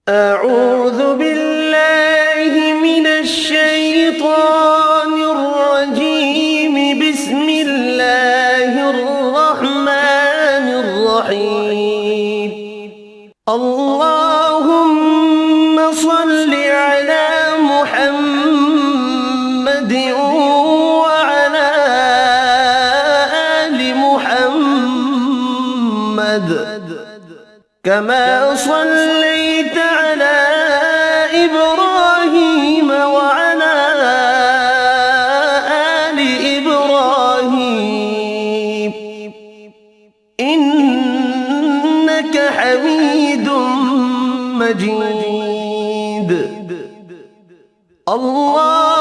أعوذ بالله من الشيطان الرجيم. بسم الله الرحمن الرحيم. اللهم صل على محمد وعلى آل محمد كما صليت على إبراهيم وعلى آل إبراهيم إنك حميد مجيد. الله